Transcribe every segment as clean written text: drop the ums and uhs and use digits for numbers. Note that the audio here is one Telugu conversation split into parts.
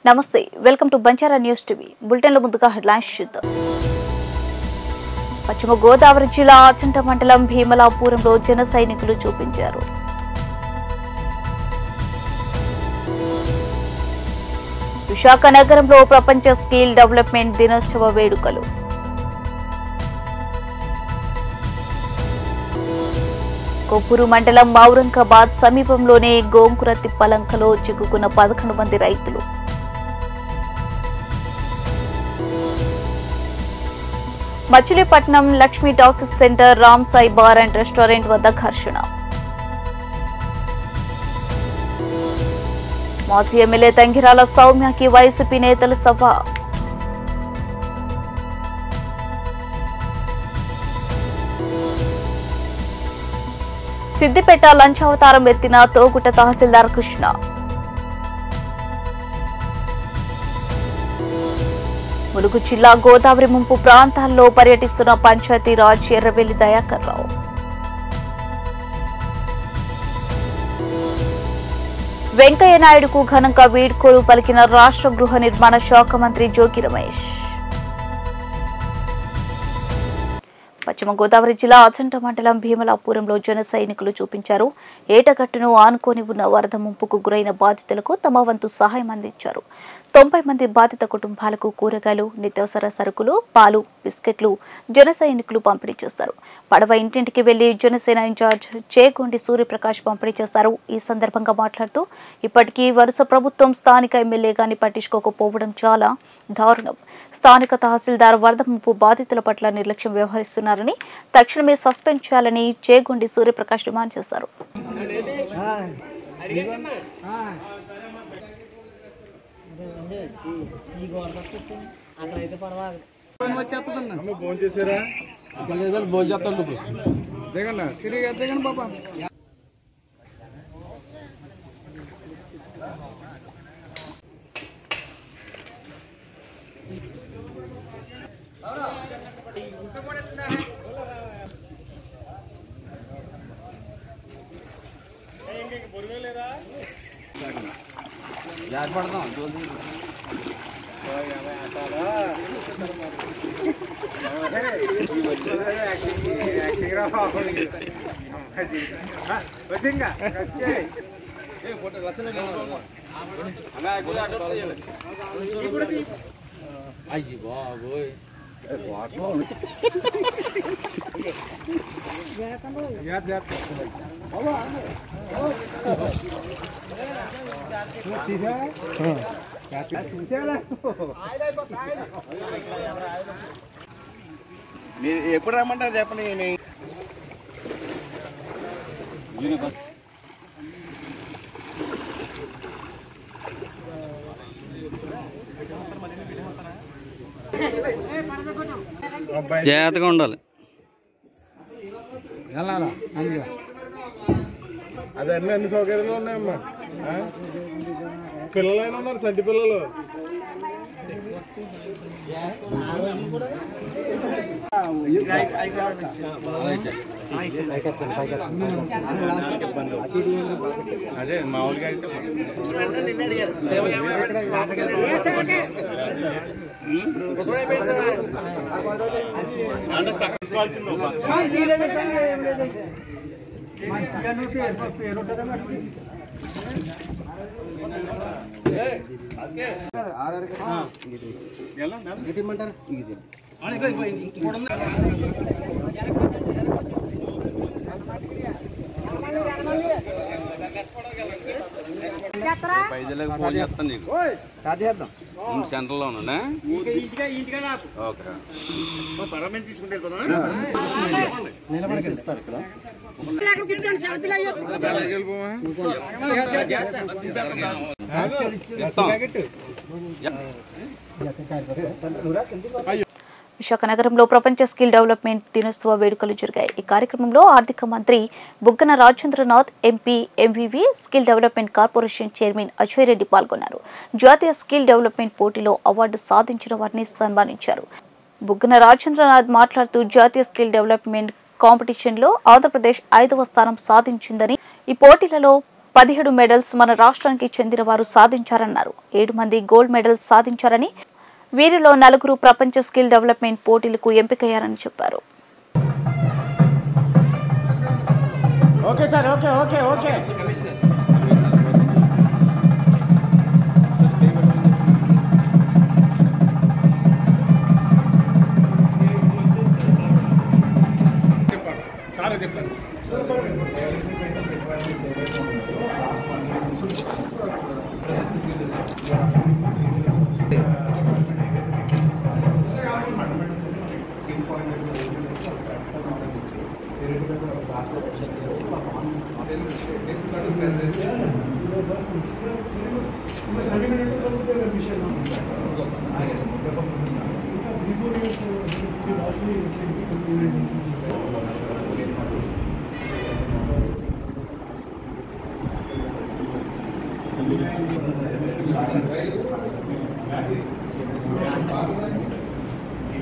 నమస్తే welcome to Banjara news TV bulletin లో ముందుగా హెడ్లైన్స్ చూద్దాం. పశ్చిమ గోదావరి జిల్లా ఆచంట మండలం భీమలాపురంలో జన సైనికులు చూపించారు. విశాఖ నగరంలో ప్రపంచ స్కిల్ డెవలప్మెంట్ దినోత్సవ వేడుకలు. కొప్పూరు మండలం ఔరంగాబాద్ సమీపంలోనే గోంగూర తిప్పలంకలో చిక్కుకున్న 11 మంది రైతులు. Machilipatnam Lakshmi talkies centre Ram Sai bar and restaurant వద్ద ఘర్షణ. మాజీ ఎమ్మెల్యే తంగిరాల సౌమ్యకి వైసీపీ నేతల సభ. సిద్దిపేట లంచావతారం ఎత్తిన తోగుట తహసీల్దార్ కృష్ణ. ములుగు జిల్లా గోదావరి ముంపు ప్రాంతాల్లో పర్యటిస్తున్న పంచాయతీరాజ్ ఎర్రబెల్లి దయాకర్ రావు. వెంకయ్య నాయుడుకు ఘనంగా వీడ్కోలు పలికిన రాష్ట్ర గృహ నిర్మాణ శాఖ మంత్రి జోగి రమేష్. పశ్చిమ గోదావరి జిల్లా ఆచంట మండలం భీమలాపురంలో జన సైనికులు చూపించారు. ఏటగట్టును ఆనుకొని ఉన్న వరద ముంపుకు గురైన బాధితులకు తమ వంతు సహాయం అందించారు. 90 మంది బాధిత కుటుంబాలకు కూరగాయలు, నిత్యావసర సరుకులు, పాలు, బిస్కెట్లు జన సైనికులు పంపిణీ చేశారు. పడవ ఇంటింటికి వెళ్లి జనసేన ఇన్ఛార్జ్ చేగొండి సూర్యప్రకాష్ పంపిణీ చేశారు. ఈ సందర్భంగా మాట్లాడుతూ ఇప్పటికీ వరుస ప్రభుత్వం స్థానిక ఎమ్మెల్యేగాని పట్టించుకోకపోవడం చాలా దారుణం. స్థానిక తహసీల్దార్ వరద ముంపు బాధితుల పట్ల నిర్లక్ష్యం వ్యవహరిస్తున్నారని తక్షణమే సస్పెండ్ చేయాలని చేగొండి సూర్యప్రకాష్ డిమాండ్ చేశారు. మీరు ఎప్పుడు రమ్మంటారు చెప్పండి. జాగ్రత్తగా ఉండాలి. అదే అన్ని సౌకర్యాలు ఉన్నాయమ్మా. పిల్లలైనా ఉన్నారు, సంటి పిల్లలు. అదే మామూలుగా పైదలకు ఫోన్ చేస్తాను నీకు. సెంటర్లో ఉన్నా ఓకే. విశాఖ నగరంలో ప్రపంచ స్కిల్ డెవలప్మెంట్ దినోత్సవ వేడుకలు జరిగాయి. ఈ కార్యక్రమంలో ఆర్థిక మంత్రి Buggana Rajendranath, MP, MVV, skill development corporation chairman Ajay Reddy పాల్గొన్నారు. జాతీయ స్కిల్ డెవలప్మెంట్ పోటీలో అవార్డు సాధించిన వారిని సన్మానించారు. బుగ్గన రాజేంద్రనాథ్ మాట్లాడుతూ జాతీయ స్కిల్ డెవలప్మెంట్ కాంపిటీషన్ లో ఆంధ్రప్రదేశ్ 5వ స్థానం సాధించిందని, ఈ పోటీలలో 17 మెడల్స్ మన రాష్ట్రానికి చెందిన వారు సాధించారన్నారు. 7 మంది గోల్డ్ మెడల్స్ సాధించారని, వీరిలో 4 ప్రపంచ స్కిల్ డెవలప్మెంట్ పోటీలకు ఎంపికయ్యారని చెప్పారు. Okay sir, okay okay okay.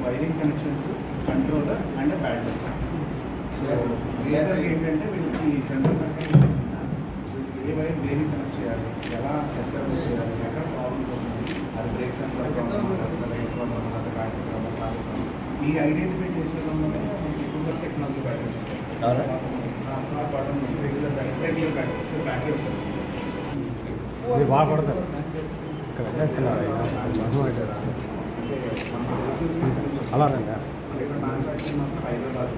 Wiring connections, controller and battery. So రియల్గా ఏంటంటే వీళ్ళకి జనరల్ మెకానిక్స్ ఏ వైర్ దేనికి కనెక్ట్ చేయాలి, ఎలా ఎస్టాబ్లిష్ చేయాలి, ఎక్కడ ప్రాబ్లమ్స్ వస్తుంది, అది break sensor problem, light problem, battery problem, ఈ ఐడెంటిఫై చేసేయడంలోనే ఎక్కువగా టెక్నాలజీ బ్యాటరీస్ ఉంటాయి. బటన్ రెగ్యులర్ బ్యాటరీ బ్యాటరీ వస్తుంది. బాగా పడతారు అలా రండి. మ్యానుఫ్యాక్చరింగ్ హైదరాబాద్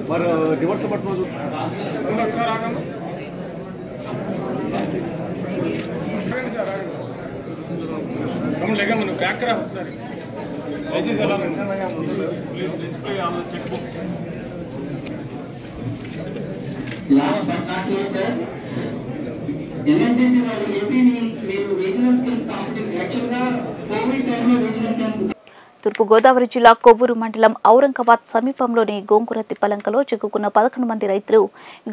మరి డివోర్స్ పట్టుకోవచ్చు. ఒకసారి ఆగండి లేక మనం బ్యాక్ రా ఒకసారి దయచేసి ఎలా please display on the cheque book. Last but not least sir, NSGC వాళ్ళు ఏపీని మీరు రీజనల్ స్కిల్స్ కాంపిటీషన్ యాక్చువల్గా కోవిడ్ టైంలో రీజనల్ క్యాంప్ తూర్పుగోదావరి జిల్లా కొవ్వూరు మండలం ఔరంగాబాద్ సమీపంలోని గోంగూర తిప్పలంకలో చిక్కుకున్న 11 మంది రైతులు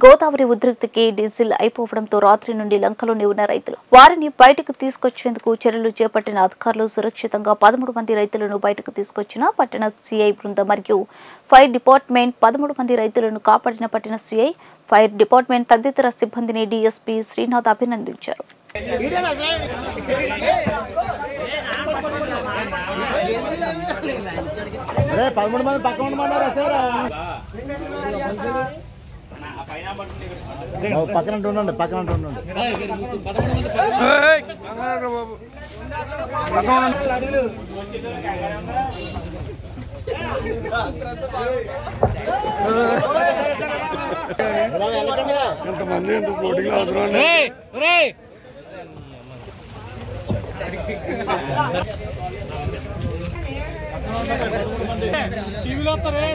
గోదావరి ఉధృతికి డీజిల్ అయిపోవడంతో రాత్రి నుండి లంకలోనే ఉన్న రైతులు వారిని బయటకు తీసుకొచ్చేందుకు చర్యలు చేపట్టిన అధికారులు సురక్షితంగా 13 మంది రైతులను బయటకు తీసుకొచ్చిన పట్టణ సిఐ బృందం మరియు ఫైర్ డిపార్ట్మెంట్ 13 మంది రైతులను కాపాడిన పట్టణ సిఐ, ఫైర్ డిపార్ట్మెంట్ తదితర సిబ్బందిని డీఎస్పీ శ్రీనాథ్ అభినందించారు. అరే 13 మంది పక్కన ఉండమన్నారా సార్? పక్కన ఉండండి, పక్కన ఉండండి. ఎంతమంది ఎంత ఫ్లోటింగ్ అవసరం. టీవీలో వస్తారే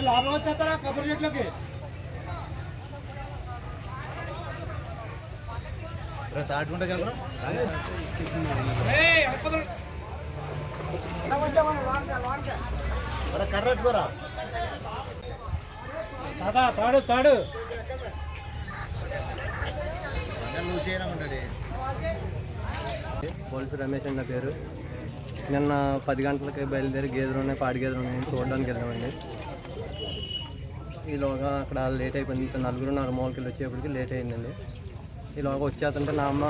లాభం వచ్చేస్తారా కొబ్బరి చెట్లకి. కర్రెట్టుకోరా తాడు తాడు నువ్వు చేయనమంటాడు. పోలీసు రమేష్ అన్న పేరు. నిన్న 10 గంటలకి బయలుదేరి గేదెలు ఉన్నాయి, పాడి గేదెలు ఉన్నాయి, చూడడానికి వెళ్ళామండి. ఈలోగా అక్కడ లేట్ అయిపోయింది. 4 మూలకి వచ్చేప్పటికి లేట్ అయిందండి. ఈలోగా వచ్చేస్తుంటే నా అమ్మ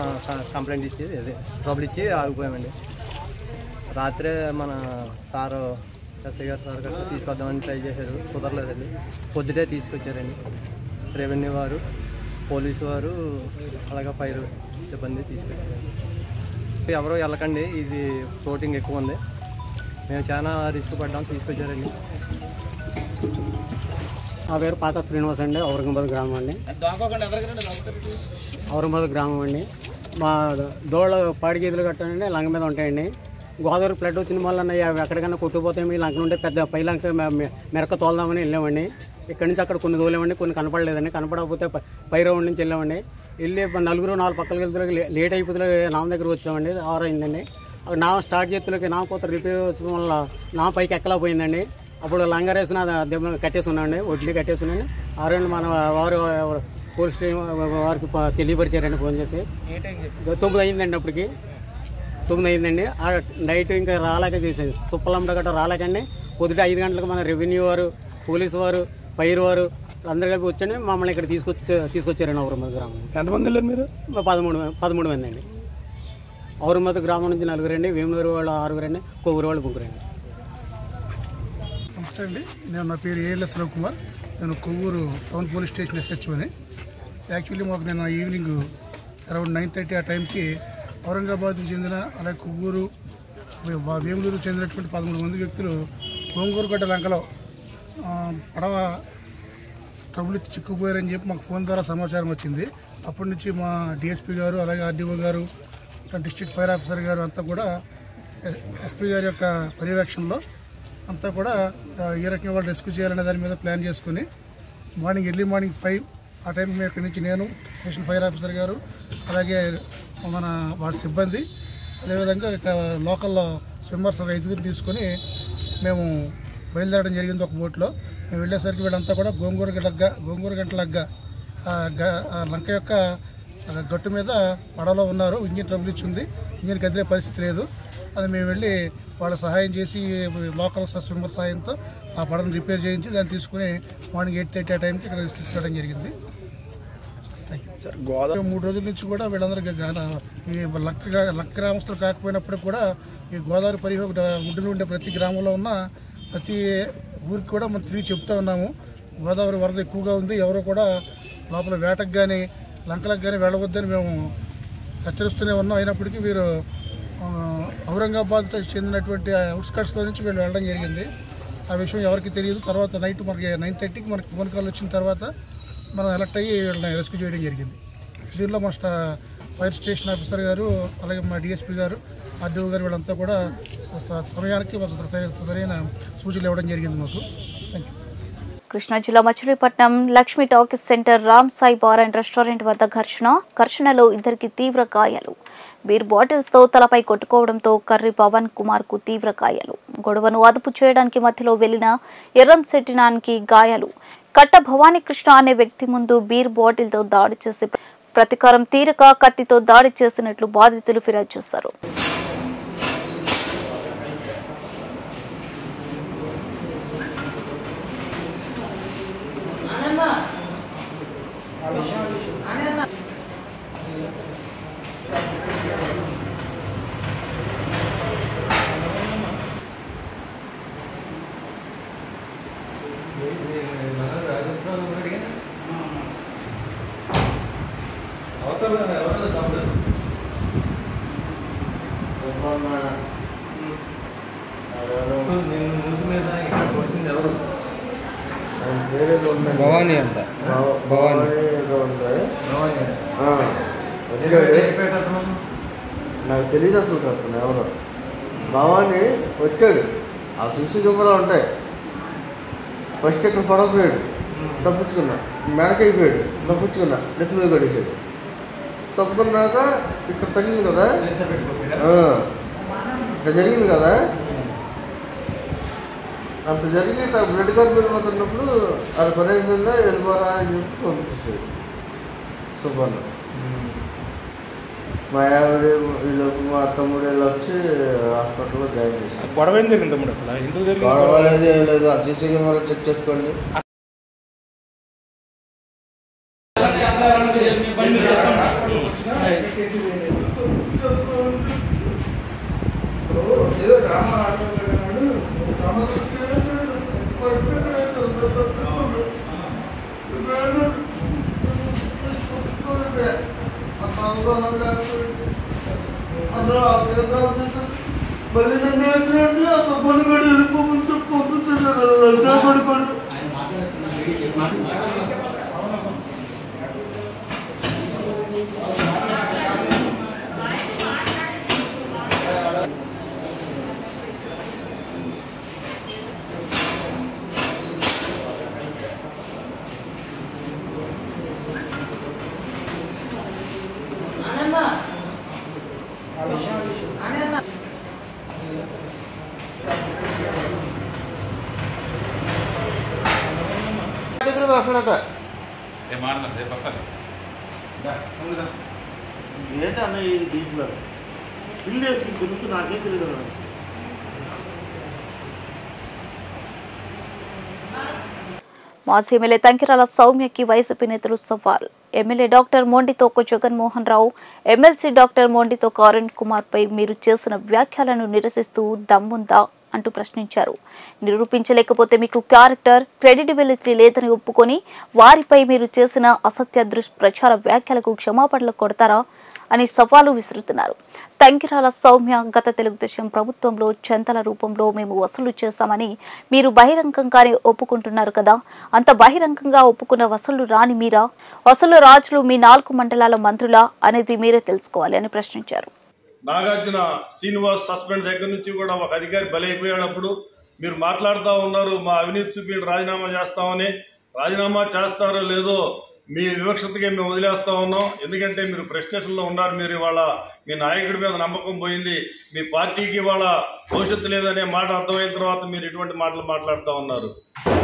కంప్లైంట్ ఇచ్చి ట్రబుల్ ఇచ్చి ఆగిపోయామండి. రాత్రే మన సారు ఎస్ఐ గారు సార్ గారు తీసుకొద్దామని ట్రై చేశారు, కుదరలేదండి. పొద్దుటే తీసుకొచ్చారండి. రెవెన్యూ వారు, పోలీసు వారు, అలాగే ఫైర్ సిబ్బంది తీసుకొచ్చారు. ఎవరో వెళ్ళకండి, ఇది ఫ్లోటింగ్ ఎక్కువ ఉంది, మేము చాలా రిస్క్ పడ్డాం, తీసుకొచ్చారండి. నా పేరు పాత శ్రీనివాస్ అండి, ఔరంగాబాద్ గ్రామం అండి. ఔరంగాబాద్ గ్రామం అండి. మా దోళ్ళ పాడి గీతలు కట్టానండి, లంక మీద ఉంటాయండి. గోదావరి ఫ్లడ్ వచ్చిన వల్ల ఎక్కడికైనా కొట్టుకుపోతే మీ లంక నుండి పెద్ద పై లంక మెరక తోలుదామని వెళ్ళామండి. ఇక్కడి నుంచి అక్కడ కొన్ని తోలేమండి, కొన్ని కనపడలేదండి. కనపడకపోతే పై రౌండ్ నుంచి వెళ్ళామండి. వెళ్ళి నలుగురు 4 పక్కలకి వెళ్తే లేట్ అయిపోతే నామ దగ్గరకు వచ్చామండి. 6 అయిందండి. నా స్టార్ట్ చేతులకి నా కొత్త రిపేర్ వచ్చిన వల్ల నా పైకి ఎక్కలేకపోయిందండి. అప్పుడు లంగరేసిన దెబ్బ కట్టేసున్నాండి, వడ్లీ కట్టేసున్నాండి. ఆరోజు మన వారు పోలీస్ స్టేషన్ వారికి తెలియపరిచారండి ఫోన్ చేసి. 9 అయిందండి. అప్పటికి 9 అయిందండి. నైట్ ఇంకా రాలేక చేసేది తుప్పలంట గట్రా రాలేకండి. పొద్దుట 5 గంటలకు మన రెవెన్యూ వారు, పోలీసు వారు, ఫైర్ వారు అందరు కలిపి వచ్చండి మమ్మల్ని ఇక్కడ తీసుకొచ్చారండి. ఔరంగాబాద్ గ్రామం. ఎంతమంది వెళ్ళారు మీరు? 13 మంది అండి. ఔరంగాబాద్ గ్రామం నుంచి 4 అండి, వేములూరు వాళ్ళు 6 అండి, కొవ్వూరు వాళ్ళు 3 అండి. నమస్తే అండి, నా పేరు ఏఎల్ఎస్ రవికుమార్. నేను కొవ్వూరు టౌన్ పోలీస్ స్టేషన్ ఎస్హెచ్ఓని. యాక్చువల్లీ మాకు నేను ఈవినింగ్ అరౌండ్ 9:30 ఆ టైంకి ఔరంగాబాద్కి చెందిన అలాగే కొవ్వూరు, వేములూరు చెందినటువంటి 13 మంది వ్యక్తులు గోంగూరుగడ్డ లంకలో పడవ ట్రబుల్ చిక్కుపోయారని చెప్పి మాకు ఫోన్ ద్వారా సమాచారం వచ్చింది. అప్పటి నుంచి మా డిఎస్పీ గారు, అలాగే ఆర్డీఓ గారు, డిస్ట్రిక్ట్ ఫైర్ ఆఫీసర్ గారు అంతా కూడా ఎస్పీ గారి యొక్క పర్యవేక్షణలో అంతా కూడా ఏ రకంగా వాళ్ళు రెస్క్యూ చేయాలనే దాని మీద ప్లాన్ చేసుకుని ఎర్లీ మార్నింగ్ 5 ఆ టైంకి మేము ఇక్కడి నుంచి నేను, స్టేషన్ ఫైర్ ఆఫీసర్ గారు, అలాగే మన వాడి సిబ్బంది, అదేవిధంగా ఇక్కడ లోకల్లో స్విమ్మర్స్ 5 తీసుకొని మేము బయలుదేరడం జరిగింది ఒక బోట్లో. మేము వెళ్ళేసరికి వీళ్ళంతా కూడా గోంగూరగంట లగ్గా లంక యొక్క గట్టు మీద పడవలో ఉన్నారు. ఇంజిన్ ట్రబుల్ ఇచ్చింది, ఇంజిన్ కదిలే పరిస్థితి లేదు. అది మేము వెళ్ళి వాళ్ళ సహాయం చేసి లోకల్ స్విమ్మర్ సహాయంతో ఆ పడవను రిపేర్ చేయించి దాన్ని తీసుకుని మార్నింగ్ 8:30 ఆ టైంకి ఇక్కడ తీసుకురావడం జరిగింది. Thank you sir. గోదావరి 3 రోజుల నుంచి కూడా వీళ్ళందరూ ఈ లక్క గ్రామస్తులు కాకపోయినప్పటికీ కూడా ఈ గోదావరి పరివాహక ఒడ్డున ఉండే ప్రతి గ్రామంలో ఉన్న ప్రతి ఊరికి కూడా మనం తిరిగి చెప్తా ఉన్నాము, గోదావరి వరద ఎక్కువగా ఉంది, ఎవరు కూడా లోపల వేటకు కానీ లంకలకు కానీ వెళ్ళవద్దని మేము హెచ్చరిస్తూనే ఉన్నాం. అయినప్పటికీ వీరు ఔరంగాబాద్తో చెందినటువంటి అవుట్స్కట్స్లో నుంచి వీళ్ళు వెళ్ళడం జరిగింది. ఆ విషయం ఎవరికి తెలియదు. తర్వాత నైట్ మనకి 9:30కి మనకి ఫోన్ కాల్ వచ్చిన తర్వాత మనం అలర్ట్ అయ్యి వీళ్ళని రెస్క్యూ చేయడం జరిగింది. దీనిలో మా ఫైర్ స్టేషన్ ఆఫీసర్ గారు, అలాగే మా డిఎస్పీ గారు, ఆర్డీఓ గారు వీళ్ళంతా కూడా సమయానికి సరైన సూచనలు ఇవ్వడం జరిగింది మాకు. Thank you. కృష్ణా జిల్లా Machilipatnam Lakshmi talkies centre Ram Sai bar and restaurant వద్ద ఘర్షణలో 2కి తీవ్ర గాయాలు. బీర్ బాటిల్స్ తో తలపై కొట్టుకోవడంతో కర్రి పవన్ కుమార్ కు తీవ్ర గాయాలు. గొడవను అదుపు చేయడానికి మధ్యలో వెళ్లిన ఎర్రంశెట్టినానికి గాయాలు. కట్ట భవానీ కృష్ణ అనే వ్యక్తి ముందు బీర్ బాటిల్ తో దాడి చేసి ప్రతీకారం తీరక కత్తితో దాడి చేసినట్లు బాధితులు ఫిర్యాదు చేశారు. భవానీ అంట, భవానీ నాకు తెలియదు అసలు కడుతున్నా ఎవరు. భవానీ వచ్చాడు, ఆ సీసీ కెమెరా ఉంటాయి. ఫస్ట్ ఇక్కడ పడకపోయాడు, తప్పించుకున్నా, మెడకైపోయాడు, తప్పించుకున్నా, నెత్తి మీద పడేసాడు. తప్పుకున్నాక ఇక్కడ తగిలింది కదా, ఇక్కడ జరిగింది కదా, అంత జరిగి బ్లడ్ కార్డు వెళ్ళిపోతున్నప్పుడు అది పని అయిపోయిందా వెళ్ళిపోరా అని చెప్పి పంపించాడు సుబ్బన్న. మా ఆవిడ వీళ్ళకి మా తమ్ముడు వీళ్ళు వచ్చి హాస్పిటల్లో జాయిన్ చేశారు. గొడవ ఏం జరిగింది తమ్ముడు? అసలు ఎందుకు జరిగింది? గొడవ లేదు, ఏం లేదు. ఆ సీసీ కెమెరా చెక్ చేసుకోండి. ఏదో డ్రామా మళ్ళీ నన్ను ఏంటంటే అసలు పనుగడు వెళ్ళిపోవచ్చు పంపిస్తున్నాడు పడుకోడు. ఏంటన్న ఈ దీంట్లో పిల్లి వేసుకుని తిరుగుతూ నాకేం తెలియదు. మాజీ ఎమ్మెల్యే తంకిరాల సౌమ్యకి వైసీపీ నేతలు సవాల్. MLA doctor మోండితోకు Jaganmohan Rao, MLC doctor మోండితోకు Arun Kumar పై మీరు చేసిన వ్యాఖ్యలను నిరసిస్తూ దమ్ముందా అంటూ ప్రశ్నించారు. నిరూపించలేకపోతే మీకు క్యారెక్టర్, క్రెడిబిలిటీ లేదని ఒప్పుకొని వారిపై మీరు చేసిన అసత్య దుష్ప్రచార వ్యాఖ్యలకు క్షమాపణలు కొడతారా అని సవాలు విసురుతున్నారు. తంకిరాల సౌమ్య గత తెలుగుదేశం ప్రభుత్వంలో చెంతల రూపంలో మేము వసూలు చేశామని మీరు బహిరంగంగానే ఒప్పుకుంటున్నారు కదా, అంత బహిరంగంగా ఒప్పుకున్న వసూలు రాని మీరా? వసూలు రాజులు మీ 4 మండలాల మంత్రులా అనేది మీరే తెలుసుకోవాలి అని ప్రశ్నించారు. నాగార్జున శ్రీనివాస్ సస్పెండ్ దగ్గర నుంచి కూడా ఒక అధికారి బలైపోయాడప్పుడు మీరు మాట్లాడుతూ ఉన్నారు మా అవినీతి చూపి రాజీనామా చేస్తామని. రాజీనామా చేస్తారో లేదో మీ వివక్షతగా మేము వదిలేస్తా ఉన్నాం. ఎందుకంటే మీరు ఫ్రస్ట్రేషన్లో ఉన్నారు. మీరు ఇవాళ మీ నాయకుడి మీద నమ్మకం పోయింది, మీ పార్టీకి ఇవాళ భవిష్యత్తు లేదనే మాట అర్థమైన తర్వాత మీరు ఇటువంటి మాటలు మాట్లాడుతూ ఉన్నారు.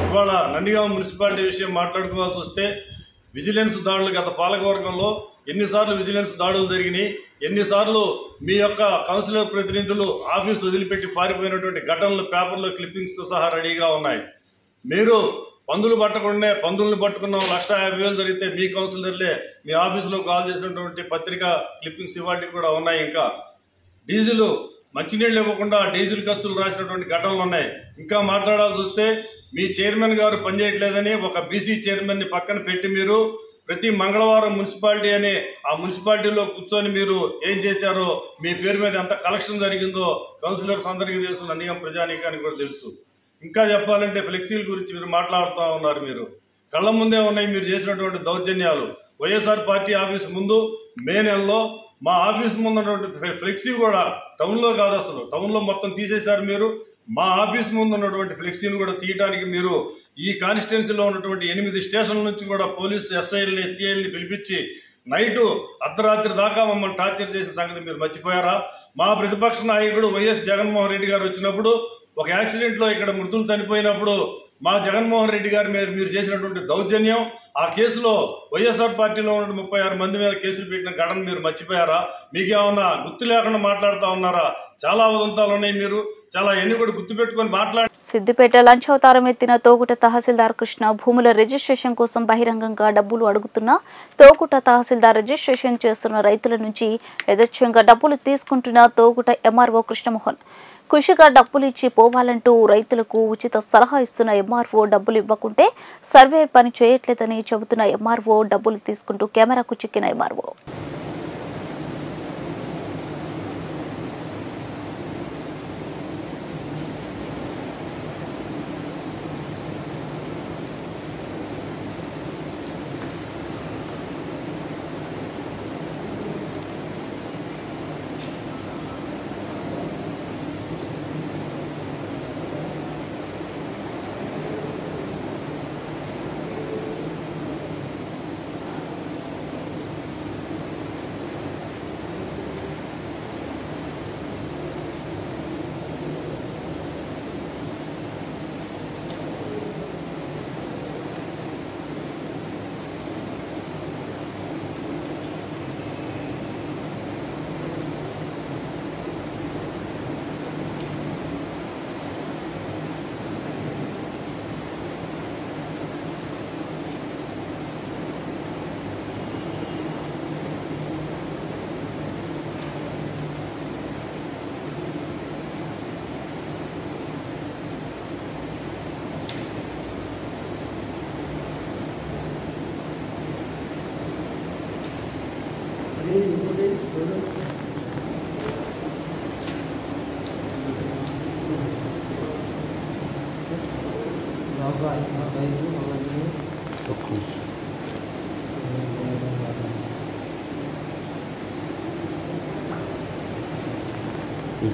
ఇవాళ నందిగామ మున్సిపాలిటీ విషయం మాట్లాడుకోవాల్సి వస్తే విజిలెన్స్ దాడులు గత పాలకవర్గంలో ఎన్నిసార్లు విజిలెన్స్ దాడులు జరిగినాయి, ఎన్నిసార్లు మీ యొక్క కౌన్సిలర్ ప్రతినిధులు ఆఫీసు వదిలిపెట్టి పారిపోయినటువంటి ఘటనలు పేపర్లో క్లిప్పింగ్స్తో సహా రెడీగా ఉన్నాయి. మీరు పందులు పట్టకుండా పందులను పట్టుకున్నాం 1,50,000 జరిగితే మీ కౌన్సిలర్లే మీ ఆఫీసులో కాల్ చేసినటువంటి పత్రికా క్లిప్పింగ్స్ ఇవాటికి కూడా ఉన్నాయి. ఇంకా డీజిల్ మంచినీళ్ళు ఇవ్వకుండా డీజిల్ ఖర్చులు రాసినటువంటి ఘటనలు ఉన్నాయి. ఇంకా మాట్లాడాల్సి వస్తే మీ చైర్మన్ గారు పనిచేయట్లేదని ఒక బీసీ చైర్మన్ ని పక్కన పెట్టి మీరు ప్రతి మంగళవారం మున్సిపాలిటీ అని ఆ మున్సిపాలిటీలో కూర్చొని మీరు ఏం చేశారో, మీ పేరు మీద ఎంత కలెక్షన్ జరిగిందో కౌన్సిలర్స్ అందరికీ తెలుసు, నందిగామ ప్రజానీకానికి కూడా తెలుసు. ఇంకా చెప్పాలంటే ఫ్లెక్సీల గురించి మీరు మాట్లాడుతూ ఉన్నారు. మీరు కళ్ళ ముందే ఉన్నాయి మీరు చేసినటువంటి దౌర్జన్యాలు. వైఎస్ఆర్ పార్టీ ఆఫీస్ ముందు మే నెలలో మా ఆఫీస్ ముందు ఉన్నటువంటి ఫ్లెక్సీ కూడా టౌన్ లో కాదు, అసలు టౌన్ లో మొత్తం తీసేశారు. మీరు మా ఆఫీస్ ముందు ఉన్నటువంటి ఫ్లెక్సీని కూడా తీయడానికి మీరు ఈ కాన్స్టిట్యున్సీలో ఉన్నటువంటి 8 స్టేషన్ల నుంచి కూడా పోలీసు ఎస్ఐల్ని ఎస్సీఐల్ని పిలిపించి నైటు అర్ధరాత్రి దాకా మమ్మల్ని టార్చర్ చేసే సంగతి మీరు మర్చిపోయారా? మా ప్రతిపక్ష నాయకుడు వైఎస్ జగన్మోహన్ రెడ్డి గారు వచ్చినప్పుడు ఒక యాక్సిడెంట్ లో ఇక్కడ మృతులు చనిపోయినప్పుడు మా జగన్మోహన్ రెడ్డి గారి మీద మీరు చేసినటువంటి దౌర్జన్యం, ఆ కేసులో వైఎస్ఆర్ పార్టీలో ఉన్న 36 మంది మీద కేసులు పెట్టిన ఘటన మీరు మర్చిపోయారా? మీకేమన్నా గుర్తు లేకుండా మాట్లాడుతూ ఉన్నారా? చాలా ఉదంతాలు ఉన్నాయి. మీరు చాలా ఎన్ని కూడా గుర్తు పెట్టుకుని మాట్లాడి. సిద్దిపేట లంచవతారం ఎత్తిన తోగుట తహసీల్దార్ కృష్ణ భూముల రిజిస్ట్రేషన్ కోసం బహిరంగంగా డబ్బులు అడుగుతున్న తోగుట తహసీల్దార్ రిజిస్ట్రేషన్ చేస్తున్న రైతుల నుంచి యథేచ్ఛంగా డబ్బులు తీసుకుంటున్న తోగుట ఎంఆర్ఓ కృష్ణమోహన్ ఖుషిగా డబ్బులు ఇచ్చి పోవాలంటూ రైతులకు ఉచిత సలహా ఇస్తున్న ఎంఆర్ఓ డబ్బులు ఇవ్వకుంటే సర్వేర్ పని చేయట్లేదని చెబుతున్న ఎంఆర్ఓ డబ్బులు తీసుకుంటూ కెమెరాకు చిక్కిన ఎంఆర్ఓ.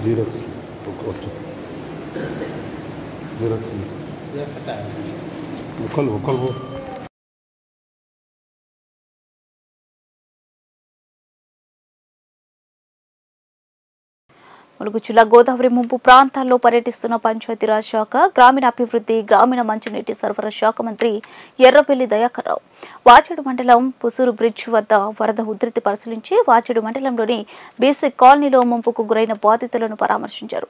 జీరోక్స్ జీరోక్స్ ఒకళ్ళు ములుగు జిల్లా గోదావరి ముంపు ప్రాంతాల్లో పర్యటిస్తున్న పంచాయతీరాజ్ శాఖ, గ్రామీణాభివృద్ధి, గ్రామీణ మంచినీటి సరఫరా శాఖ మంత్రి ఎర్రబెల్లి దయాకర్ రావు వాచేడు మండలం పుసూరు బ్రిడ్జ్ వద్ద వరద ఉధృతి పరిశీలించి వాచేడు మండలంలోని బీసీ కాలనీలో ముంపుకు గురైన బాధితులను పరామర్శించారు.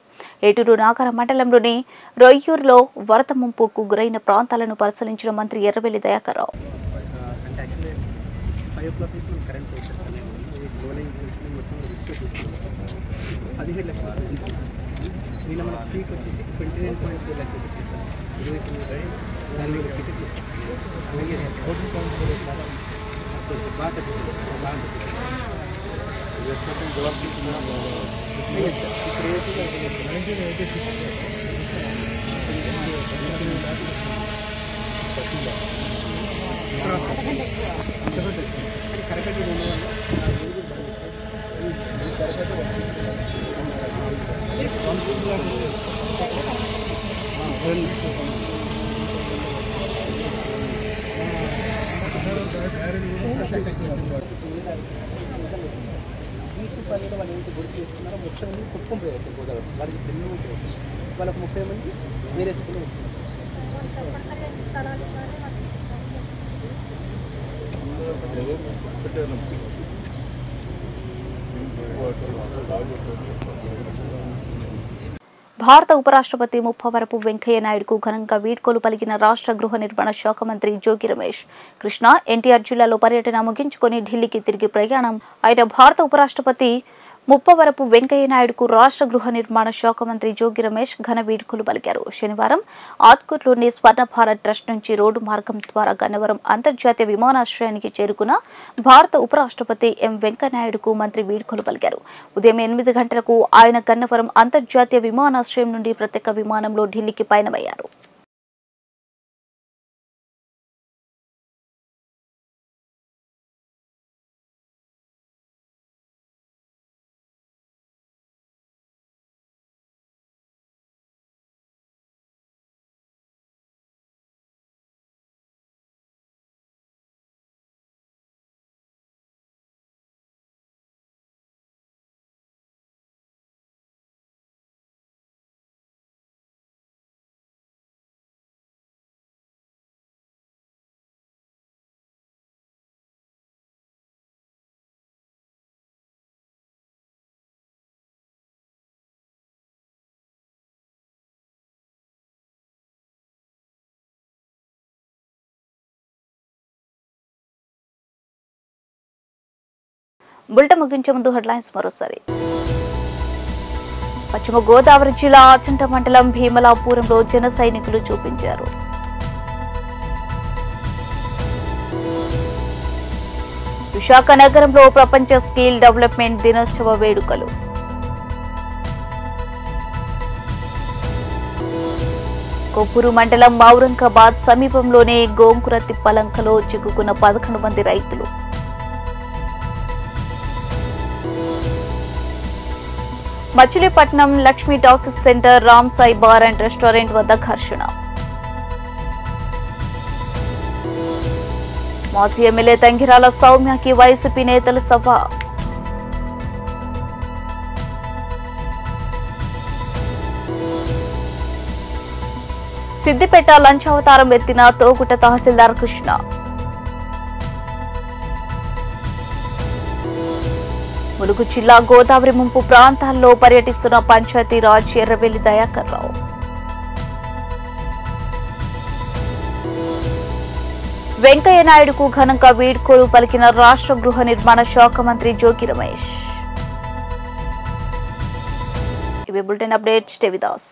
ఏటూరు నాగర మండలంలోని రొయ్యూరులో వరద ముంపుకు గురైన ప్రాంతాలను పరిశీలించిన మంత్రి ఎర్రబెల్లి దయాకర్ రావు. దీనిలో మనకి పీక్ వచ్చేసి 29.4 లక్షలు అలాగే ఓపెన్ కౌంట్ బాగా బీసీ పల్లెలో వాళ్ళు ఏంటి గుడిసి చేసుకున్నారో 30 మంది కుటుంబం పోయారు గోదావరి వాళ్ళకి పెళ్ళి వాళ్ళకు 30 మంది వేరే స్కూల్ భారత ఉపరాష్ట్రపతి ముప్పవరపు వెంకయ్య నాయుడుకు ఘనంగా వీడ్కోలు పలికిన రాష్ట్ర గృహ నిర్మాణ శాఖ మంత్రి జోగి రమేష్. కృష్ణా, ఎన్టీఆర్ జిల్లాలో పర్యటన ముగించుకుని ఢిల్లీకి తిరిగి ప్రయాణం అయిన భారత ఉపరాష్ట్రపతి ముప్పవరపు వెంకయ్య నాయుడుకు రాష్ట్ర గృహ నిర్మాణ శాఖ మంత్రి జోగి రమేష్ ఘన వీడ్కోలు పలికారు. శనివారం ఆత్కూరులోని స్వర్ణ భారత్ ట్రస్ట్ నుంచి రోడ్డు మార్గం ద్వారా గన్నవరం అంతర్జాతీయ విమానాశ్రయానికి చేరుకున్న భారత ఉపరాష్ట్రపతి ఎం వెంకయ్యనాయుడుకు మంత్రి వీడ్కోలు పలికారు. ఉదయం 8 గంటలకు ఆయన గన్నవరం అంతర్జాతీయ విమానాశ్రయం నుండి ప్రత్యేక విమానంలో ఢిల్లీకి పయనమయ్యారు. బులెటిన్ ముగించే ముందు హెడ్లైన్స్ మరోసారి. పశ్చిమ గోదావరి జిల్లా ఆచంట మండలం భీమలాపురంలో జన సైనికులు చూపించారు. విశాఖ నగరంలో ప్రపంచ స్కిల్ డెవలప్మెంట్ దినోత్సవ వేడుకలు. కొప్పూరు మండలం ఔరంగాబాద్ సమీపంలోనే గోంకుర తిప్పలంకలో చిక్కుకున్న 11 మంది రైతులు. Machilipatnam Lakshmi talkies centre Ram Sai bar and restaurant వద్ద ఘర్షణ. మాజీ ఎమ్మెల్యే తంగిరాల సౌమ్యకి వైసీపీ నేతల సభ. సిద్దిపేట లంచావతారం ఎత్తిన తోగుట తహసీల్దార్ కృష్ణ. ములుగు జిల్లా గోదావరి ముంపు ప్రాంతాల్లో పర్యటిస్తున్న పంచాయతీరాజ్ ఎర్రబెల్లి దయాకర్ రావు. వెంకయ్య నాయుడుకు ఘనంగా వీడ్కోలు పలికిన రాష్ట్ర గృహ నిర్మాణ శాఖ మంత్రి జోగి రమేష్. ఇవి bulletin updates. Stay with us.